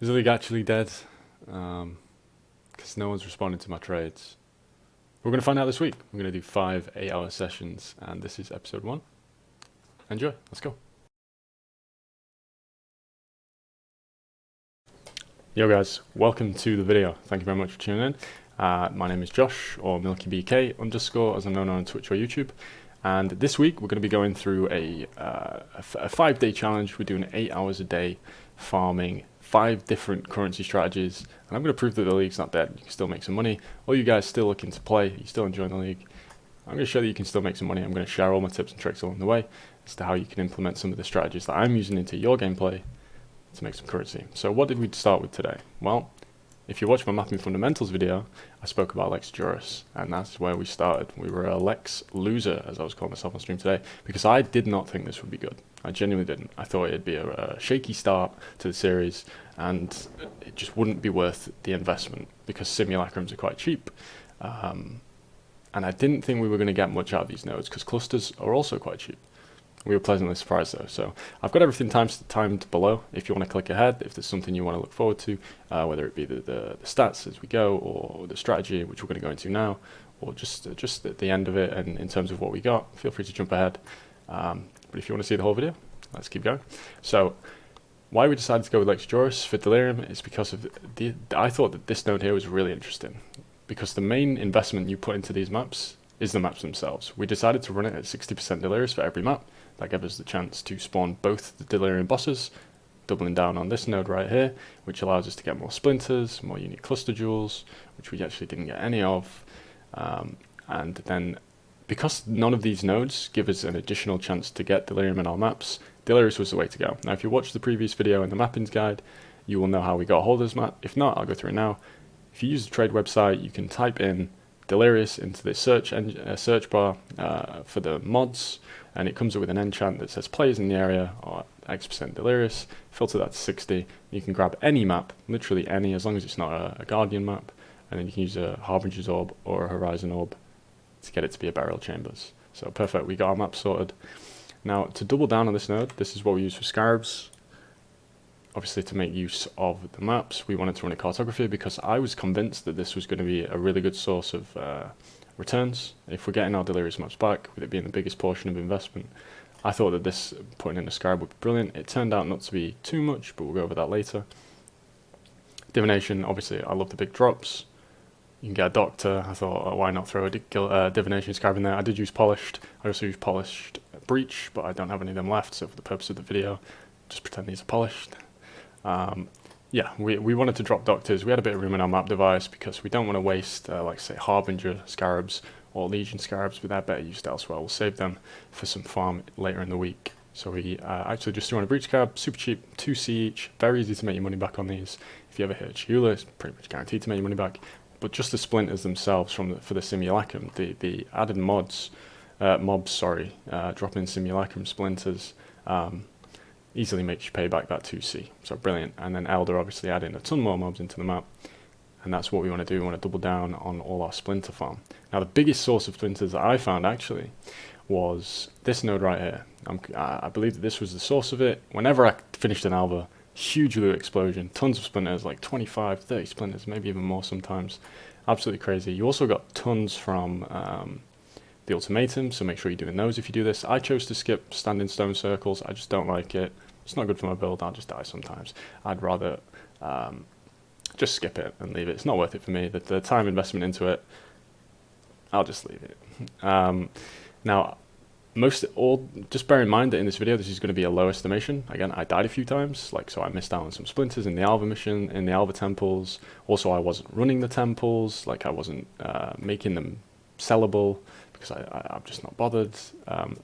Is the league actually dead? Because no one's responding to my trades. We're going to find out this week. We're going to do 5 8-hour sessions, and this is episode 1. Enjoy. Let's go. Yo guys, welcome to the video. Thank you very much for tuning in. My name is Josh, or MilkyBK _ as I'm known on Twitch or YouTube. And this week we're going to be going through a 5-day challenge. We're doing 8 hours a day farming 5 different currency strategies. And I'm going to prove that the league's not dead. You can still make some money. All you guys still looking to play, you still enjoying the league. I'm going to show that you can still make some money. I'm going to share all my tips and tricks along the way as to how you can implement some of the strategies that I'm using into your gameplay to make some currency. So what did we start with today? Well, if you watch my mapping fundamentals video, I spoke about Lex Juris, and that's where we started. We were a Lex loser, as I was calling myself on stream today, because I did not think this would be good. I genuinely didn't. I thought it'd be a shaky start to the series, and it just wouldn't be worth the investment because simulacrums are quite cheap. And I didn't think we were going to get much out of these nodes because clusters are also quite cheap. We were pleasantly surprised though. So I've got everything timed below if you want to click ahead, if there's something you want to look forward to, whether it be the stats as we go, or the strategy, which we're going to go into now, or just at the end of it and in terms of what we got, feel free to jump ahead. But if you want to see the whole video, let's keep going. So why we decided to go with Lex Juris for Delirium is because of I thought that this node here was really interesting, because the main investment you put into these maps is the maps themselves. We decided to run it at 60% Delirious for every map. That gave us the chance to spawn both the Delirium bosses, doubling down on this node right here, which allows us to get more splinters, more unique cluster jewels, which we actually didn't get any of. And then, because none of these nodes give us an additional chance to get Delirium in our maps, Delirious was the way to go. Now, if you watch the previous video in the mappings guide, you will know how we got a hold of this map. If not, I'll go through it now. If you use the trade website, you can type in Delirious into the search bar for the mods, and it comes up with an enchant that says players in the area or X% Delirious. Filter that to 60. You can grab any map, literally any, as long as it's not a Guardian map, and then you can use a Harbinger's Orb or a Horizon Orb to get it to be a Burial Chambers. So perfect, we got our map sorted. Now, to double down on this node, this is what we use for Scarabs. Obviously, to make use of the maps, we wanted to run a cartography because I was convinced that this was going to be a really good source of returns. If we're getting our Delirious maps back, with it being the biggest portion of investment, I thought that this putting in a Scarab would be brilliant. It turned out not to be too much, but we'll go over that later. Divination, obviously, I love the big drops. You can get a Doctor. I thought, why not throw a Divination Scarab in there? I did use Polished. I also used Polished Breach, but I don't have any of them left, so for the purpose of the video, just pretend these are polished. Yeah, we wanted to drop Doctors. We had a bit of room in our map device because we don't want to waste, like say, Harbinger Scarabs or Legion Scarabs with their better used elsewhere. We'll save them for some farm later in the week. So we actually just threw on a Breach Scarab, super cheap, 2C each, very easy to make your money back on these. If you ever hit a Chula, it's pretty much guaranteed to make your money back. But just the splinters themselves for the simulacrum, the added mobs, dropping simulacrum splinters, easily makes you pay back that 2C. So brilliant. And then Elder obviously adding a ton more mobs into the map. And that's what we want to do. We want to double down on all our splinter farm. Now the biggest source of splinters that I found actually was this node right here. I believe that this was the source of it. Whenever I finished an Alva, huge loot explosion, tons of splinters, like 25, 30 splinters, maybe even more sometimes. Absolutely crazy. You also got tons from the Ultimatum, so make sure you're doing those if you do this. I chose to skip standing stone circles. I just don't like it. It's not good for my build. I'll just die sometimes. I'd rather just skip it and leave it. It's not worth it for me. The time investment into it, I'll just leave it. Now, just bear in mind that in this video, this is going to be a low estimation. Again, I died a few times, so I missed out on some splinters in the Alva mission, in the Alva temples. Also, I wasn't running the temples, I wasn't making them sellable, because I'm just not bothered.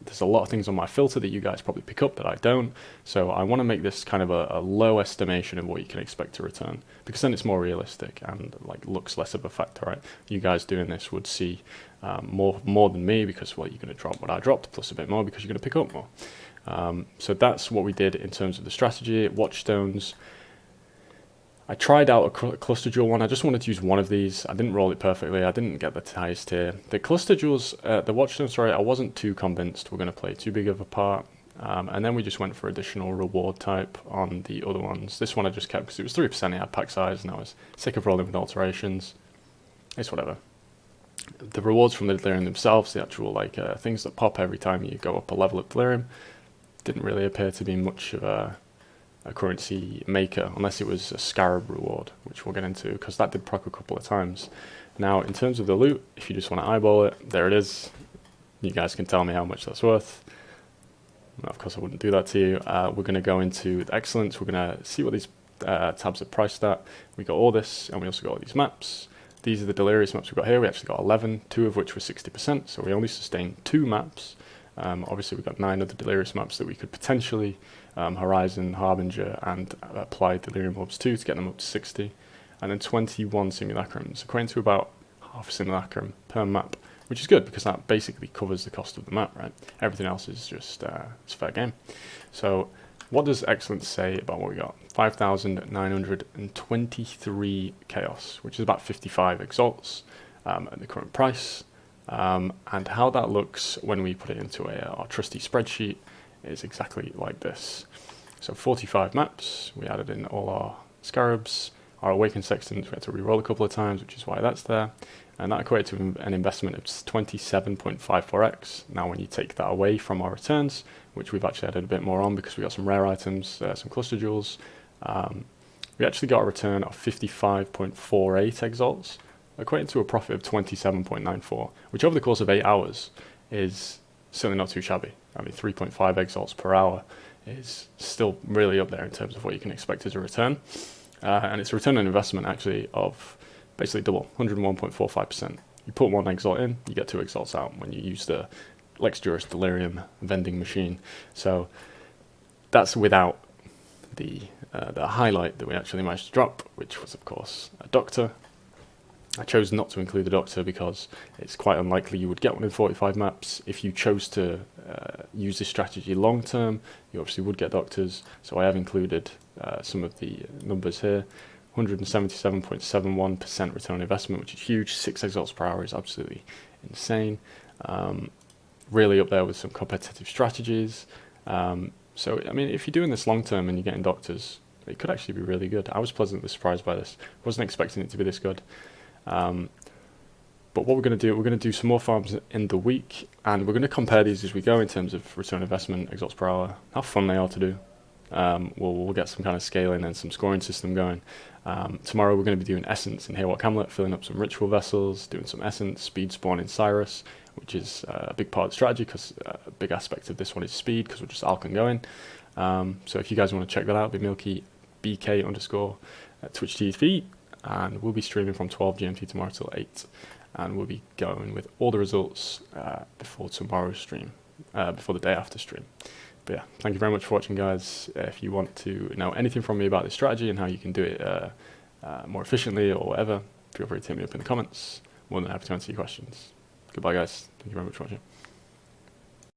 There's a lot of things on my filter that you guys probably pick up that I don't, so I want to make this kind of a low estimation of what you can expect to return, because then it's more realistic and looks less of a factor, right? You guys doing this would see more than me, because you're going to drop what I dropped plus a bit more because you're going to pick up more. So that's what we did in terms of the strategy. Watchstones, I tried out a cluster jewel one. I just wanted to use one of these. I didn't roll it perfectly. I didn't get the highest tier. The cluster jewels, the watchstone, sorry, I wasn't too convinced we're going to play too big of a part. And then we just went for additional reward type on the other ones. This one I just kept because it was 3%, it had pack size, and I was sick of rolling with alterations. It's whatever. The rewards from the delirium themselves, the actual things that pop every time you go up a level of delirium, didn't really appear to be much of a currency maker, unless it was a scarab reward, which we'll get into, because that did proc a couple of times. Now, in terms of the loot, if you just want to eyeball it, there it is. You guys can tell me how much that's worth. Of course, I wouldn't do that to you. We're going to go into the excellence. We're going to see what these tabs are priced at. We got all this, and we also got all these maps. These are the delirious maps we've got here. We actually got 11, 2 of which were 60%, so we only sustained 2 maps. Obviously, we've got 9 other delirious maps that we could potentially Horizon, Harbinger, and apply delirium orbs to get them up to 60. And then 21 simulacrums, equating to about half a simulacrum per map, which is good because that basically covers the cost of the map, right? Everything else is just it's fair game. So what does excellence say about what we got? 5,923 chaos, which is about 55 exalts at the current price. And how that looks when we put it into our trusty spreadsheet is exactly like this. So 45 maps, we added in all our scarabs, our awakened sextants we had to re-roll a couple of times, which is why that's there. And that equated to an investment of 27.54x. Now when you take that away from our returns, which we've actually added a bit more on because we got some rare items, some cluster jewels, we actually got a return of 55.48 exalts, equating to a profit of 27.94, which over the course of 8 hours is certainly not too shabby. I mean, 3.5 exalts per hour is still really up there in terms of what you can expect as a return. And it's a return on investment actually of basically double, 101.45%. You put 1 exalt in, you get 2 exalts out when you use the Lex Juris Delirium vending machine. So that's without the highlight that we actually managed to drop, which was of course a Doctor. I chose not to include the Doctor because it's quite unlikely you would get one in 45 maps. If you chose to use this strategy long term, you obviously would get Doctors. So I have included some of the numbers here. 177.71% return on investment, which is huge. 6 exalts per hour is absolutely insane. Really up there with some competitive strategies. So, I mean, if you're doing this long term and you're getting Doctors, it could actually be really good. I was pleasantly surprised by this. Wasn't expecting it to be this good. But what we're going to do some more farms in the week, and we're going to compare these as we go in terms of return on investment, exalts per hour, how fun they are to do. We'll get some kind of scaling and some scoring system going. Tomorrow we're going to be doing Essence in Haywalk Hamlet, filling up some ritual vessels, doing some Essence, speed spawn in Cyrus, which is a big part of the strategy because a big aspect of this one is speed because we're just Alcon going. So if you guys want to check that out, be milkybk_ at Twitch TV, and we'll be streaming from 12 GMT tomorrow till 8, and we'll be going with all the results before tomorrow's stream, before the day after stream. But yeah, thank you very much for watching, guys. If you want to know anything from me about this strategy and how you can do it more efficiently or whatever, feel free to hit me up in the comments. More than happy to answer your questions. Goodbye, guys. Thank you very much for watching.